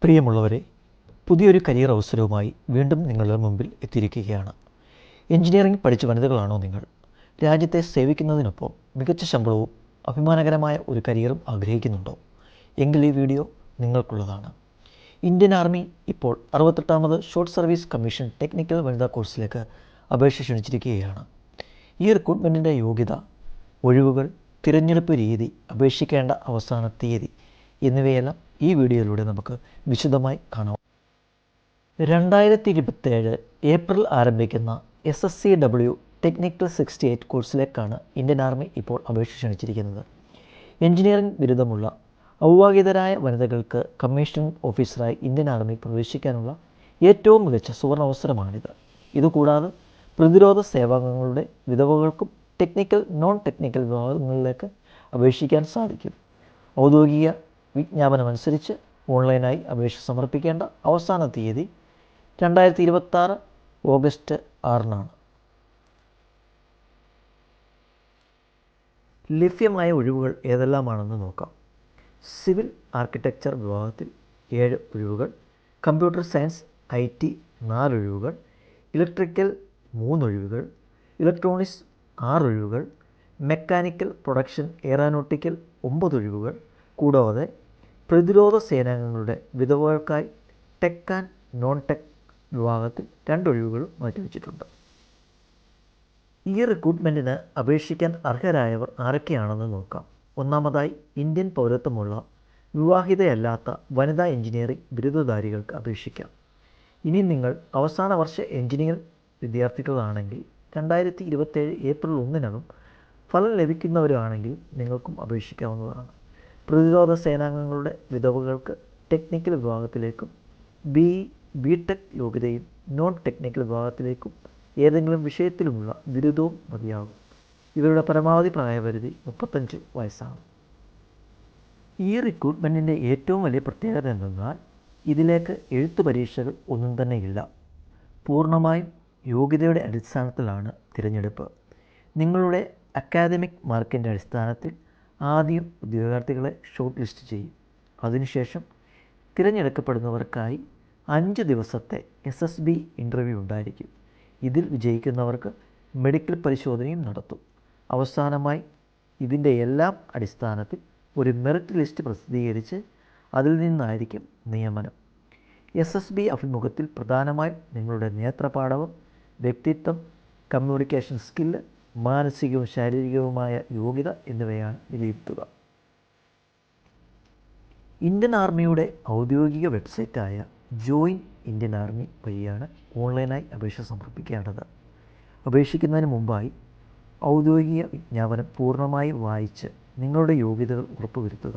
പ്രിയമുള്ളവരെ, പുതിയൊരു കരിയർ അവസരവുമായി വീണ്ടും നിങ്ങളുടെ മുമ്പിൽ എത്തിയിരിക്കുകയാണ്. എഞ്ചിനീയറിംഗ് പഠിച്ച വനിതകളാണോ നിങ്ങൾ? രാജ്യത്തെ സേവിക്കുന്നതിനൊപ്പം മികച്ച ശമ്പളവും അഭിമാനകരമായ ഒരു കരിയറും ആഗ്രഹിക്കുന്നുണ്ടോ? എങ്കിൽ ഈ വീഡിയോ നിങ്ങൾക്കുള്ളതാണ്. ഇന്ത്യൻ ആർമി ഇപ്പോൾ 68ാമത് ഷോർട്ട് സർവീസ് കമ്മീഷൻ ടെക്നിക്കൽ വനിതാ കോഴ്സിലേക്ക് അപേക്ഷ ക്ഷണിച്ചിരിക്കുകയാണ്. ഈ റിക്രൂട്ട്മെൻറ്റിൻ്റെ യോഗ്യത, ഒഴിവുകൾ, തിരഞ്ഞെടുപ്പ് രീതി, അപേക്ഷിക്കേണ്ട അവസാന തീയതി എന്നിവയെല്ലാം ഈ വീഡിയോയിലൂടെ നമുക്ക് വിശദമായി കാണാം. 2027 ഏപ്രിൽ ആരംഭിക്കുന്ന SSCW ടെക്നിക്കൽ 68 കോഴ്സിലേക്കാണ് ഇന്ത്യൻ ആർമി ഇപ്പോൾ അപേക്ഷ ക്ഷണിച്ചിരിക്കുന്നത്. എഞ്ചിനീയറിംഗ് ബിരുദമുള്ള അവിവാഹിതരായ വനിതകൾക്ക് കമ്മീഷനിംഗ് ഓഫീസറായി ഇന്ത്യൻ ആർമി പ്രവേശിക്കാനുള്ള ഏറ്റവും മികച്ച സുവർണാവസരമാണിത്. ഇതുകൂടാതെ പ്രതിരോധ സേവാംഗങ്ങളുടെ വിധവകൾക്കും ടെക്നിക്കൽ, നോൺ ടെക്നിക്കൽ വിഭാഗങ്ങളിലേക്ക് അപേക്ഷിക്കാൻ സാധിക്കും. ഔദ്യോഗിക വിജ്ഞാപനമനുസരിച്ച് ഓൺലൈനായി അപേക്ഷ സമർപ്പിക്കേണ്ട അവസാന തീയതി 2026 ഓഗസ്റ്റ് 6-നാണ്. ലഭ്യമായ ഒഴിവുകൾ ഏതെല്ലാമാണെന്ന് നോക്കാം. സിവിൽ ആർക്കിടെക്ചർ വിഭാഗത്തിൽ 7 ഒഴിവുകൾ, കമ്പ്യൂട്ടർ സയൻസ് IT 4 ഒഴിവുകൾ, ഇലക്ട്രിക്കൽ 3 ഒഴിവുകൾ, ഇലക്ട്രോണിക്സ് 6 ഒഴിവുകൾ, മെക്കാനിക്കൽ പ്രൊഡക്ഷൻ എയറോനോട്ടിക്കൽ 9 ഒഴിവുകൾ, കൂടാതെ പ്രതിരോധ സേനാംഗങ്ങളുടെ വിധവകൾക്കായി ടെക് ആൻഡ് നോൺ ടെക് വിഭാഗത്തിൽ 2 ഒഴിവുകളും മാറ്റിവെച്ചിട്ടുണ്ട്. ഈ റിക്രൂട്ട്മെൻറ്റിന് അപേക്ഷിക്കാൻ അർഹരായവർ ആരൊക്കെയാണെന്ന് നോക്കാം. ഒന്നാമതായി, ഇന്ത്യൻ പൗരത്വമുള്ള വിവാഹിതയല്ലാത്ത വനിതാ എഞ്ചിനീയറിംഗ് ബിരുദധാരികൾക്ക് അപേക്ഷിക്കാം. ഇനി നിങ്ങൾ അവസാന വർഷ എഞ്ചിനീയറിംഗ് വിദ്യാർത്ഥികളാണെങ്കിൽ 2027 ഏപ്രിൽ 1-നകം ഫലം ലഭിക്കുന്നവരാണെങ്കിൽ നിങ്ങൾക്കും അപേക്ഷിക്കാവുന്നതാണ്. പ്രതിരോധ സേനാംഗങ്ങളുടെ വിധവകൾക്ക് ടെക്നിക്കൽ വിഭാഗത്തിലേക്കും BTech യോഗ്യതയും നോൺ ടെക്നിക്കൽ വിഭാഗത്തിലേക്കും ഏതെങ്കിലും വിഷയത്തിലുമുള്ള ബിരുദവും മതിയാകും. ഇവരുടെ പരമാവധി പ്രായപരിധി 35 വയസ്സാണ്. ഈ റിക്രൂട്ട്മെൻറ്റിൻ്റെ ഏറ്റവും വലിയ പ്രത്യേകത എന്തെന്നാൽ ഇതിലേക്ക് എഴുത്തു പരീക്ഷകൾ ഒന്നും തന്നെ ഇല്ല. പൂർണ്ണമായും യോഗ്യതയുടെ അടിസ്ഥാനത്തിലാണ് തിരഞ്ഞെടുപ്പ്. നിങ്ങളുടെ അക്കാദമിക് മാർക്കിൻ്റെ അടിസ്ഥാനത്തിൽ ആദ്യം ഉദ്യോഗാർത്ഥികളെ ഷോർട്ട് ലിസ്റ്റ് ചെയ്യും. അതിനുശേഷം തിരഞ്ഞെടുക്കപ്പെടുന്നവർക്കായി 5 ദിവസത്തെ SSB ഇൻ്റർവ്യൂ ഉണ്ടായിരിക്കും. ഇതിൽ വിജയിക്കുന്നവർക്ക് മെഡിക്കൽ പരിശോധനയും നടത്തും. അവസാനമായി ഇതിൻ്റെ എല്ലാം അടിസ്ഥാനത്തിൽ ഒരു മെറിറ്റ് ലിസ്റ്റ് പ്രസിദ്ധീകരിച്ച് അതിൽ നിന്നായിരിക്കും നിയമനം. SSB അഭിമുഖത്തിൽ പ്രധാനമായും നിങ്ങളുടെ നേത്രപാടവം, വ്യക്തിത്വം, കമ്മ്യൂണിക്കേഷൻ സ്കില്ല്, മാനസികവും ശാരീരികവുമായ യോഗ്യത എന്നിവയാണ് വിലയിരുത്തുക. ഇന്ത്യൻ ആർമിയുടെ ഔദ്യോഗിക വെബ്സൈറ്റായ ജോയിൻ ഇന്ത്യൻ ആർമി വഴിയാണ് ഓൺലൈനായി അപേക്ഷ സമർപ്പിക്കേണ്ടത്. അപേക്ഷിക്കുന്നതിന് മുമ്പായി ഔദ്യോഗിക വിജ്ഞാപനം പൂർണ്ണമായി വായിച്ച് നിങ്ങളുടെ യോഗ്യതകൾ ഉറപ്പുവരുത്തുക.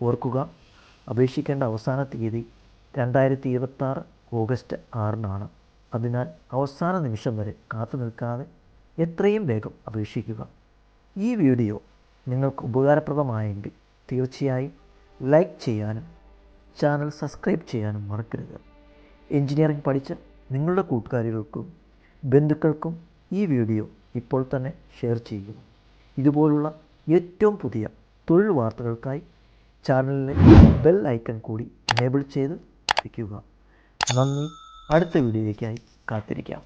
ഓർക്കുക, അപേക്ഷിക്കേണ്ട അവസാന തീയതി 2026 ഓഗസ്റ്റ് 6-നാണ്. അതിനാൽ അവസാന നിമിഷം വരെ കാത്തു നിൽക്കാതെ എത്രയും വേഗം അപേക്ഷിക്കുക. ഈ വീഡിയോ നിങ്ങൾക്ക് ഉപകാരപ്രദമായെങ്കിൽ തീർച്ചയായും ലൈക്ക് ചെയ്യാനും ചാനൽ സബ്സ്ക്രൈബ് ചെയ്യാനും മറക്കരുത്. എഞ്ചിനീയറിംഗ് പഠിച്ച നിങ്ങളുടെ കൂട്ടുകാരികൾക്കും ബന്ധുക്കൾക്കും ഈ വീഡിയോ ഇപ്പോൾ തന്നെ ഷെയർ ചെയ്യുക. ഇതുപോലുള്ള ഏറ്റവും പുതിയ തൊഴിൽ വാർത്തകൾക്കായി ചാനലിലെ ബെൽ ഐക്കൺ കൂടി എനേബിൾ ചെയ്ത് വയ്ക്കുക. നന്ദി. അടുത്ത വീഡിയോയ്ക്കായി കാത്തിരിക്കാം.